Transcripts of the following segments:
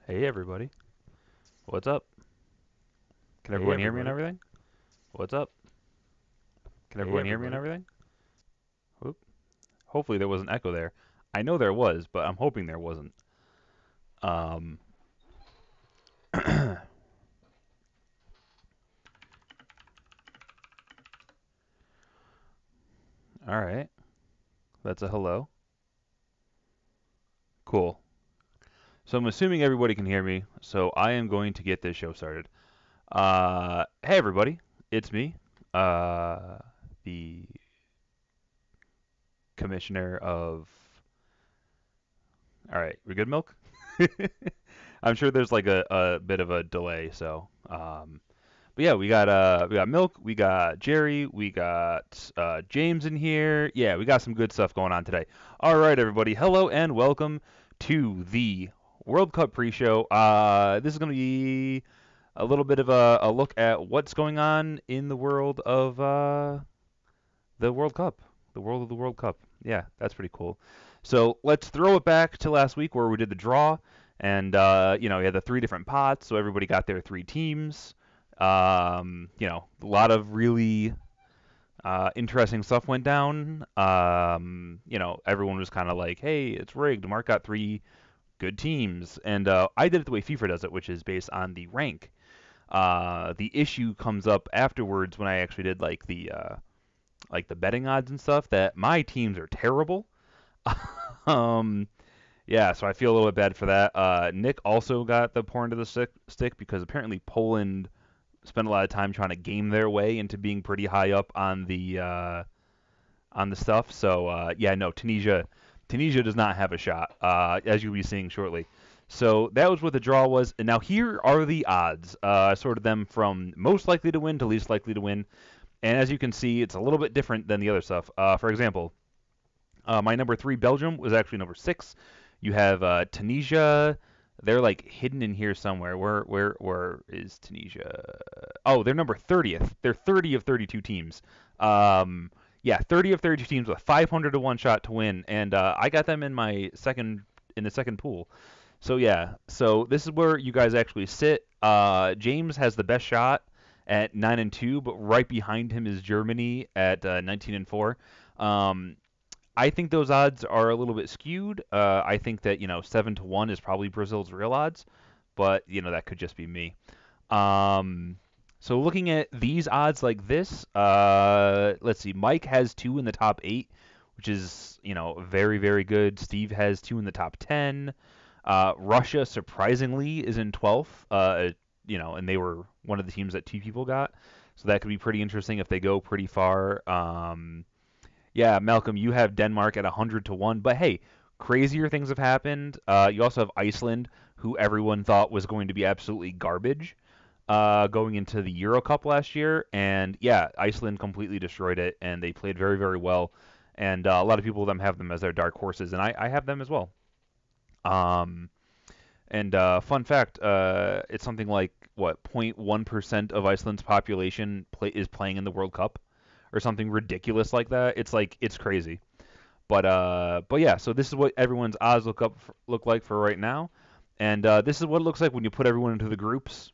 Hey everybody, what's up? Can Hey everyone hear me and everybody. everything? What's up? Can Hey everyone hear me and everybody. everything? Whoop. Hopefully there was an echo there. I know there was, but I'm hoping there wasn't. Um, all right, that's a hello. Cool. So I'm assuming everybody can hear me, so I am going to get this show started. Hey everybody, it's me, uh, the commissioner of. All right, we good, Milk? I'm sure there's like a bit of a delay, so but yeah, we got Milk, we got Jerry, we got James in here. Yeah, we got some good stuff going on today. All right, everybody, hello and welcome to the World Cup pre-show. This is going to be a little bit of a look at what's going on in the world of the World Cup, the world of the World Cup. Yeah, that's pretty cool. So let's throw it back to last week where we did the draw, and we had the three different pots, so everybody got their three teams. A lot of really interesting stuff went down. Everyone was kind of like, "Hey, it's rigged. Mark got three good teams," and I did it the way FIFA does it, which is based on the rank. The issue comes up afterwards when I actually did like the betting odds and stuff that my teams are terrible. um, yeah, so I feel a little bit bad for that. Nick also got the porn to the stick because apparently Poland spent a lot of time trying to game their way into being pretty high up on the stuff. So yeah, no, Tunisia does not have a shot, as you'll be seeing shortly. So that was what the draw was, and now here are the odds. Sort of them from most likely to win to least likely to win. And as you can see, it's a little bit different than the other stuff. For example, my number three, Belgium, was actually number six. You have Tunisia. They're like hidden in here somewhere. Where is Tunisia? Oh, they're number 30th. They're 30 of 32 teams. Um, yeah, 30 of 32 teams with a 500 to one shot to win, and I got them in my second in the second pool. So yeah, so this is where you guys actually sit. James has the best shot at 9-2, but right behind him is Germany at 19-4. Um, I think those odds are a little bit skewed. I think that 7-1 is probably Brazil's real odds, but that could just be me. Um, so looking at these odds like this, let's see. Mike has two in the top eight, which is very very good. Steve has two in the top 10. Russia surprisingly is in 12th. And they were one of the teams that two people got, so that could be pretty interesting if they go pretty far. Yeah, Malcolm, you have Denmark at 100 to 1, but hey, crazier things have happened. You also have Iceland, who everyone thought was going to be absolutely garbage going into the Euro Cup last year, and yeah, Iceland completely destroyed it, and they played very, very well. And a lot of people of them have them as their dark horses, and I have them as well. Um, and fun fact, it's something like what 0.1% of Iceland's population is playing in the World Cup, or something ridiculous like that. It's crazy. But yeah, so this is what everyone's odds look like for right now, and this is what it looks like when you put everyone into the groups.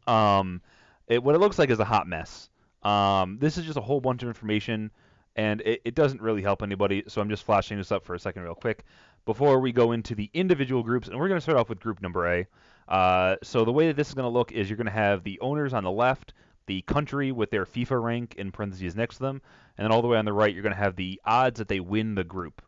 Um, what it looks like is a hot mess. This is just a whole bunch of information, and it doesn't really help anybody. So I'm just flashing this up for a second, real quick, before we go into the individual groups, and we're going to start off with group number A. So the way that this is going to look is you're going to have the owners on the left, the country with their FIFA rank in parentheses next to them, and then all the way on the right, you're going to have the odds that they win the group.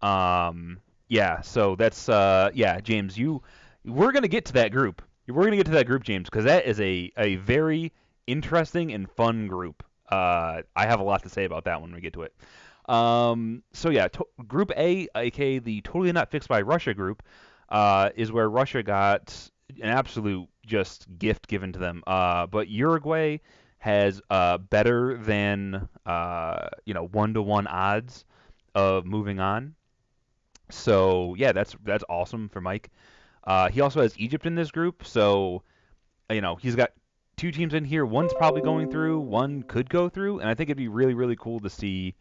Yeah, so that's yeah, James, we're going to get to that group. We're going to get to that group, James, because that is a very interesting and fun group. I have a lot to say about that when we get to it. So yeah, Group A, aka the totally not fixed by Russia group, is where Russia got an absolute just gift given to them. But Uruguay has better than 1-to-1 odds of moving on. So yeah, that's awesome for Mike. He also has Egypt in this group, so he's got two teams in here. One's probably going through, one could go through, and I think it'd be really really cool to see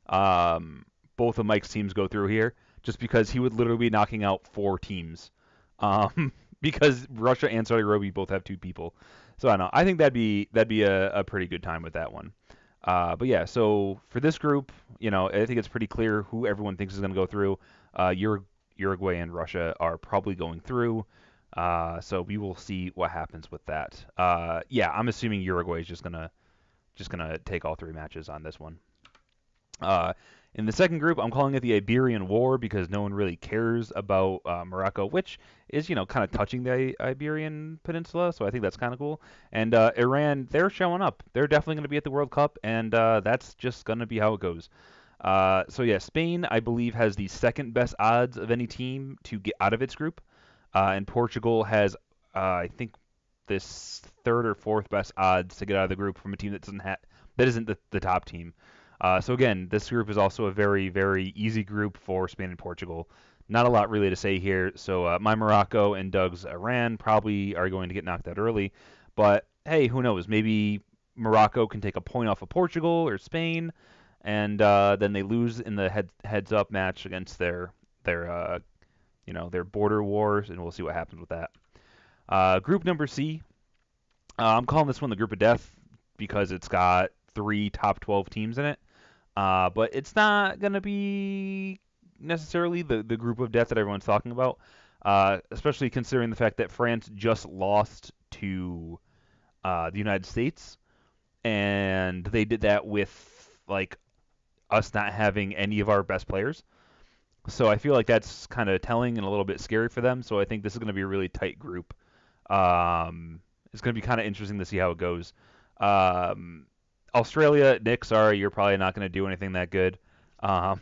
um, both of Mike's teams go through here, just because he would literally be knocking out four teams. Um, because Russia and Saudi Arabia both have two people. So I don't know. I think that'd be a pretty good time with that one. But yeah, so for this group, I think it's pretty clear who everyone thinks is going to go through. Uruguay and Russia are probably going through. So we will see what happens with that. Yeah, I'm assuming Uruguay is just gonna take all three matches on this one. Uh, in the second group, I'm calling it the Iberian War because no one really cares about Morocco, which is, kind of touching the Iberian Peninsula. So I think that's kind of cool. And Iran, they're showing up. They're definitely going to be at the World Cup, and that's just going to be how it goes. So yeah, Spain, I believe, has the second best odds of any team to get out of its group, and Portugal has, I think, this third or fourth best odds to get out of the group from a team that isn't the top team. So again, this group is also a very, very easy group for Spain and Portugal. Not a lot really to say here. So my Morocco and Doug's Iran probably are going to get knocked out early. But hey, who knows? Maybe Morocco can take a point off of Portugal or Spain, and then they lose in the heads up match against their border wars, and we'll see what happens with that. Group number C, I'm calling this one the group of death because it's got three top 12 teams in it. But it's not going to be necessarily the group of death that everyone's talking about, especially considering the fact that France just lost to the United States, and they did that with like us not having any of our best players. So I feel like that's kind of telling and a little bit scary for them. So I think this is going to be a really tight group. It's going to be kind of interesting to see how it goes. Um, Australia, Nick, sorry, you're probably not going to do anything that good. Um,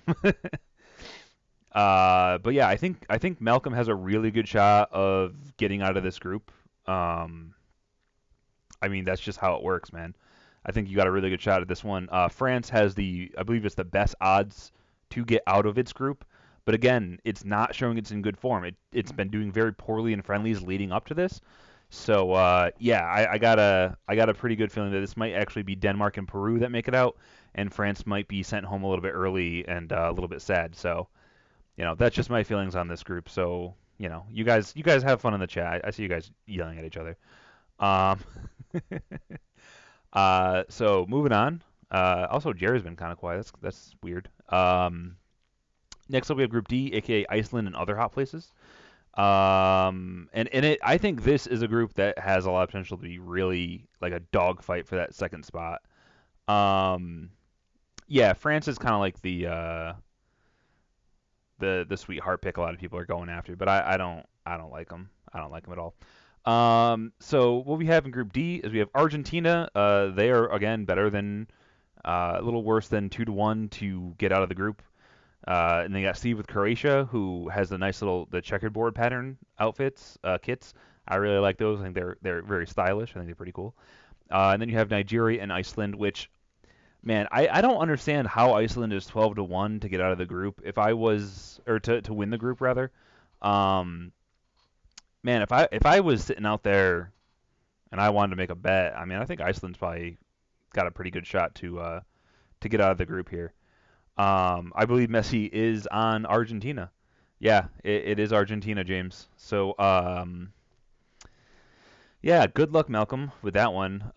but yeah, I think Malcolm has a really good shot of getting out of this group. Um, I mean, that's just how it works, man. I think you got a really good shot at this one. France has I believe it's the best odds to get out of its group. But again, it's not showing it's in good form. It's been doing very poorly in friendlies leading up to this. So yeah, I got a pretty good feeling that this might actually be Denmark and Peru that make it out, and France might be sent home a little bit early and a little bit sad. So that's just my feelings on this group. So you guys have fun in the chat. I see you guys yelling at each other. Um, so moving on. Also, Jerry's been kind of quiet. That's weird. Next up, we have Group D, aka Iceland and other hot places. And in it, I think this is a group that has a lot of potential to be really like a dogfight for that second spot. Um, yeah, France is kind of like the sweetheart pick a lot of people are going after, but I don't like them. I don't like them at all. So what we have in Group D is we have Argentina. They are again better than a little worse than 2-1 to get out of the group. And they got Steve with Croatia, who has the nice the checkerboard pattern outfits, kits. I really like those. I think they're very stylish. I think they're pretty cool. And then you have Nigeria and Iceland, which, man, I don't understand how Iceland is 12-1 to get out of the group. If I was, or to win the group rather, um, man, if I was sitting out there and I wanted to make a bet, I mean, I think Iceland's probably got a pretty good shot to get out of the group here. I believe Messi is on Argentina. Yeah, it is Argentina, James. So, yeah, good luck, Malcolm, with that one.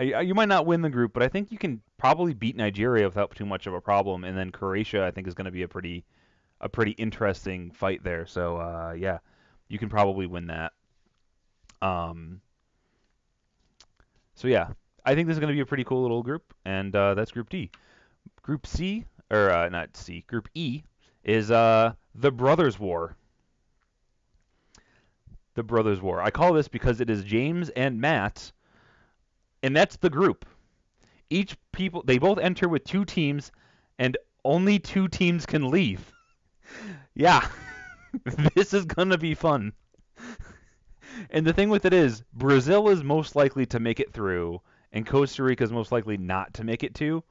You might not win the group, but I think you can probably beat Nigeria without too much of a problem. And then Croatia, I think, is going to be a pretty interesting fight there. So, yeah, you can probably win that. Um, so yeah, I think this is going to be a pretty cool little group, and that's Group D. Group C, or not C, Group E is the Brothers War. The Brothers War. I call this because it is James and Matt, and that's the group. They both enter with two teams, and only two teams can leave. Yeah, this is gonna be fun. And the thing with it is, Brazil is most likely to make it through, and Costa Rica is most likely not to make it through.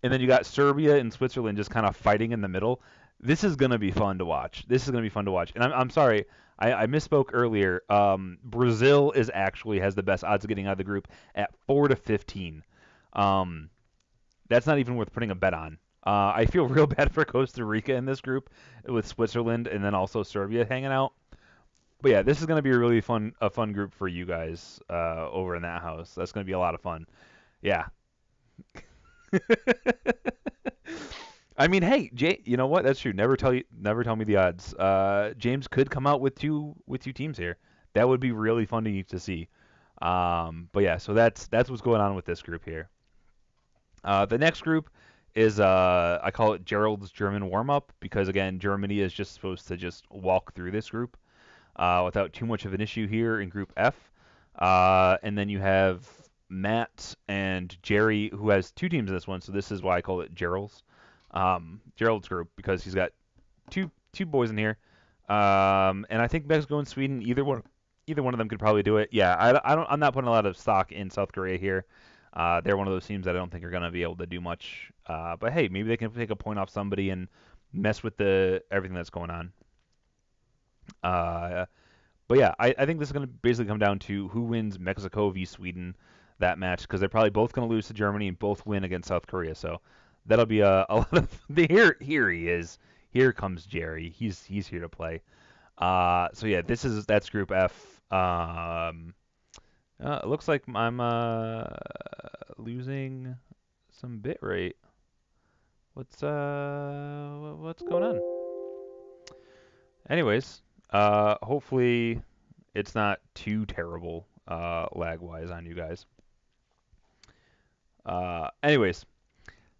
And then you got Serbia and Switzerland just kind of fighting in the middle. This is gonna be fun to watch. And I'm sorry, I misspoke earlier. Brazil actually has the best odds of getting out of the group at 4-15. Um, that's not even worth putting a bet on. I feel real bad for Costa Rica in this group with Switzerland and then also Serbia hanging out. But yeah, this is gonna be a fun group for you guys over in that house. That's gonna be a lot of fun. Yeah. I mean, hey, you know what? That's true. Never tell me the odds. James could come out with two teams here. That would be really fun to see. But yeah, so that's what's going on with this group here. The next group is I call it Gerald's German warm up because again, Germany is just supposed to just walk through this group without too much of an issue here in Group F. And then you have Matt and Jerry, who has two teams in this one, so this is why I call it Gerald's group because he's got two boys in here. And I think Mexico and Sweden, either one of them could probably do it. Yeah, I'm not putting a lot of stock in South Korea here. They're one of those teams that I don't think are going to be able to do much. But hey, maybe they can take a point off somebody and mess with the everything that's going on. Uh, but yeah, I think this is going to basically come down to who wins Mexico v Sweden that match because they're probably both going to lose to Germany and both win against South Korea. So that'll be a lot of here he is. Here comes Jerry. He's here to play. So yeah, that's Group F. It looks like I'm losing some bit rate. What's going on? Anyways, hopefully it's not too terrible lag wise on you guys. Anyways,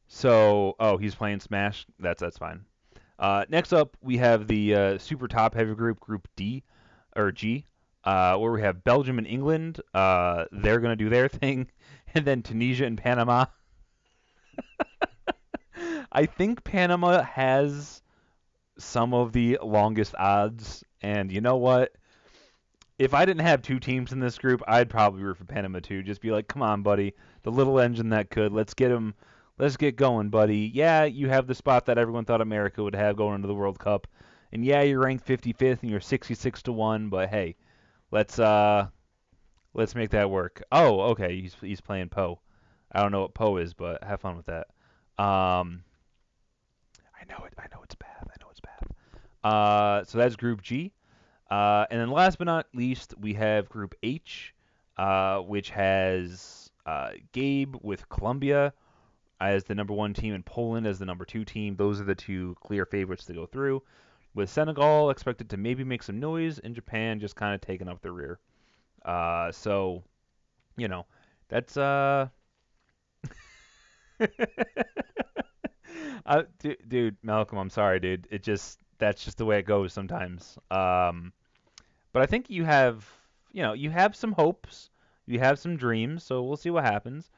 so he's playing Smash. That's fine. Next up we have the super top heavy Group D or G, where we have Belgium and England. They're gonna do their thing, and then Tunisia and Panama. I think Panama has some of the longest odds, and you know what? If I didn't have two teams in this group, I'd probably root for Panama too. Just be like, come on, buddy, the little engine that could. Let's get him. Let's get going, buddy. Yeah, you have the spot that everyone thought America would have going into the World Cup, and yeah, you're ranked 55th and you're 66 to 1. But hey, let's let's make that work. Oh, okay, he's playing Poe. I don't know what Poe is, but have fun with that. Um, I know it. I know it's bad. I know it's bad. So that's Group G. And then last but not least, we have Group H, which has Gabe with Colombia as the number one team and Poland as the number two team. Those are the two clear favorites to go through. With Senegal expected to maybe make some noise, and Japan just kind of taking up the rear. So, you know, that's dude, Malcolm, I'm sorry, dude. That's just the way it goes sometimes. But I think you have some hopes, you have some dreams, so we'll see what happens.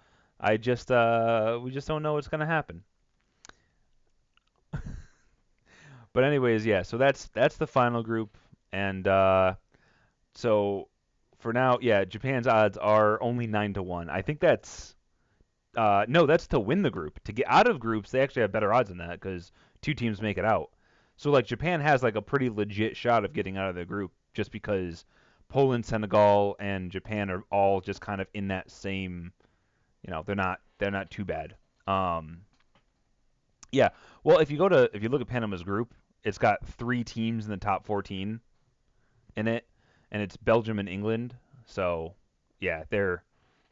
We just don't know what's gonna happen. But anyways, yeah. So that's the final group, and so for now, yeah, Japan's odds are only 9 to 1. I think that's no, that's to win the group. To get out of groups, they actually have better odds than that because two teams make it out. So like Japan has like a pretty legit shot of getting out of the group just because Poland, Senegal, and Japan are all just kind of in that same, they're not too bad. Um, yeah. Well, if you look at Panama's group, it's got three teams in the top 14 in it, and it's Belgium and England. So yeah, they're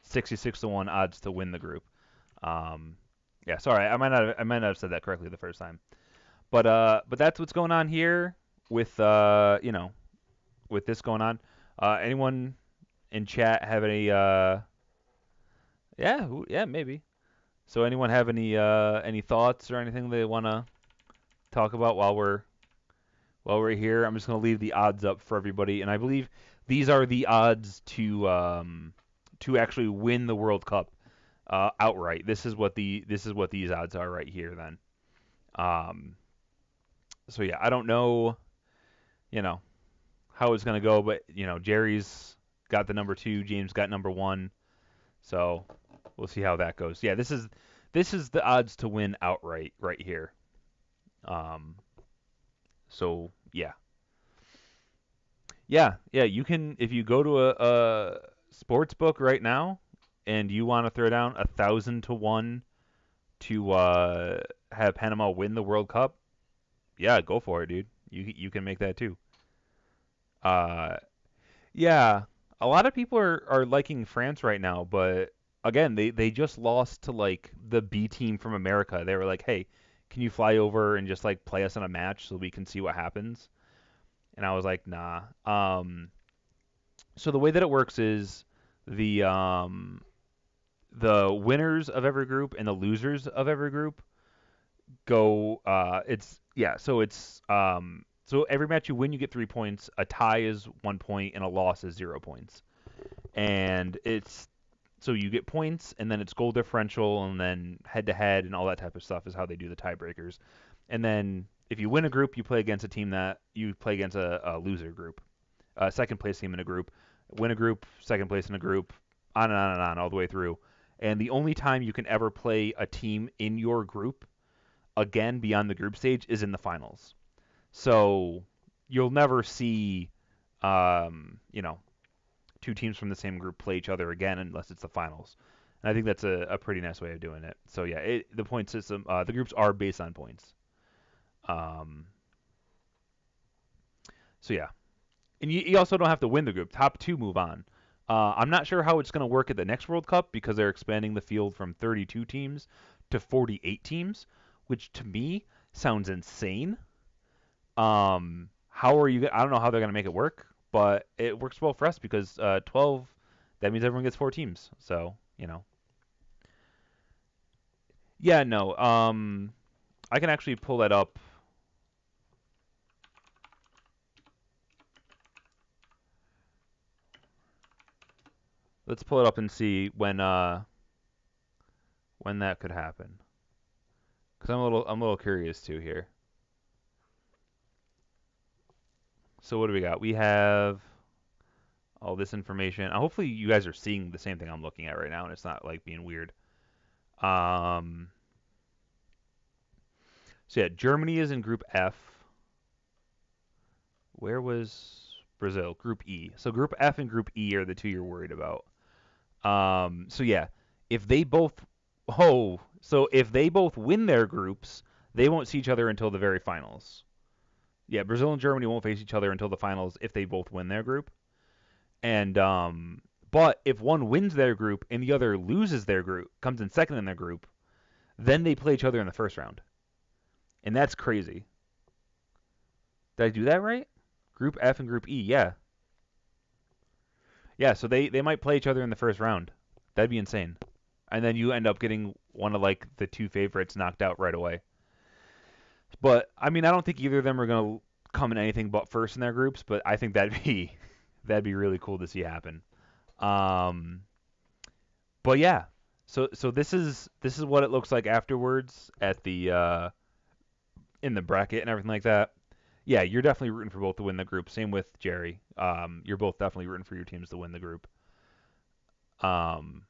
66 to 1 odds to win the group. Um, yeah, sorry, I might not have said that correctly the first time. But that's what's going on here with with this going on. Anyone in chat have any yeah, yeah, maybe. So anyone have any thoughts or anything they want to talk about while we're here? I'm just going to leave the odds up for everybody, and I believe these are the odds to actually win the World Cup outright. This is what these odds are right here then. Um, so yeah, I don't know, you know, how it's gonna go, but Jerry's got the number two, James got number one, so we'll see how that goes. Yeah, this is the odds to win outright right here. Um, so yeah, yeah, you can if you go to a sports book right now and you want to throw down 1,000 to 1 to have Panama win the World Cup. Yeah, go for it, dude. You can make that too. Uh, yeah, a lot of people are liking France right now, but again, they just lost to like the B team from America. They were like, "Hey, can you fly over and just like play us in a match so we can see what happens?" And I was like, "Nah." So the way that it works is the winners of every group and the losers of every group go. It's yeah. So every match you win, you get 3 points. A tie is 1 point, and a loss is 0 points. And it's so you get points, and then it's goal differential, and then head to head, and all that type of stuff is how they do the tiebreakers. And then if you win a group, you play against a team that you play against a loser group, second place team in a group. Win a group, second place in a group, on and on and on all the way through. And the only time you can ever play a team in your group again beyond the group stage is in the finals. So you'll never see, you know, two teams from the same group play each other again unless it's the finals. And I think that's a pretty nice way of doing it. So yeah, the point system, the groups are based on points. Um, so yeah, and you also don't have to win the group. Top two move on. I'm not sure how it's going to work at the next World Cup because they're expanding the field from 32 teams to 48 teams, which to me sounds insane. How are you? I don't know how they're going to make it work, but it works well for us because 12, that means everyone gets four teams. So yeah, no. I can actually pull that up. Let's pull it up and see when that could happen. Because I'm a little curious too here. So what do we got? We have all this information. Hopefully you guys are seeing the same thing I'm looking at right now, and it's not like being weird. Um, so yeah, Germany is in Group F. Where was Brazil? Group E. So Group F and Group E are the two you're worried about. So yeah, if they both if they both win their groups, they won't see each other until the very finals. Yeah, Brazil and Germany won't face each other until the finals if they both win their group. And but if one wins their group and the other loses their group, comes in second in their group, then they play each other in the first round. And that's crazy. Did I do that right? Group F and Group E, yeah. Yeah, so they might play each other in the first round. That'd be insane. And then you end up getting one of like the two favorites knocked out right away. But I mean, I don't think either of them are gonna come in anything but first in their groups. But I think that'd be really cool to see happen. Um, but yeah, so this is what it looks like afterwards at the in the bracket and everything like that. Yeah, you're definitely rooting for both to win the group. Same with Jerry. You're both definitely rooting for your teams to win the group. Um,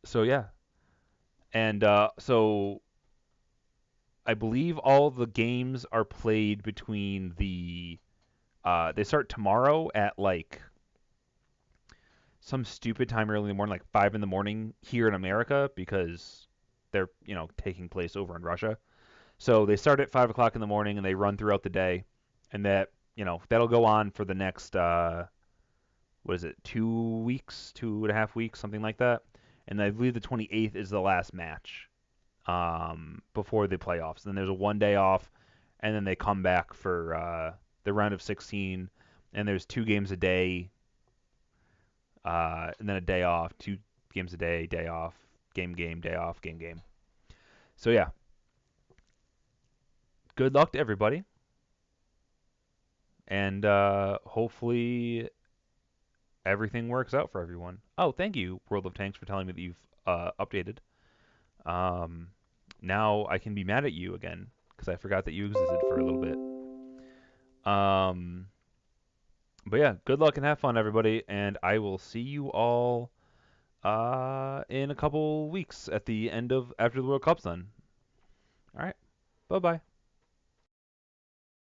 so yeah, and so I believe all the games are played between they start tomorrow at like some stupid time early in the morning, like 5 in the morning here in America because they're taking place over in Russia. So they start at 5 o'clock in the morning and they run throughout the day, and that'll go on for the next what is it, 2 weeks, 2.5 weeks, something like that. And I believe the 28th is the last match before the playoffs. Then there's a 1 day off, and then they come back for the round of 16, and there's 2 games a day, and then a day off, 2 games a day, day off, game, day off, game. So yeah, good luck to everybody, and hopefully everything works out for everyone. Oh, thank you, World of Tanks, for telling me that you've updated. Um, Now I can be mad at you again because I forgot that you existed for a little bit. Um, but yeah, good luck and have fun, everybody, and I will see you all in a couple weeks at the end of after the World Cup's done. All right, bye bye.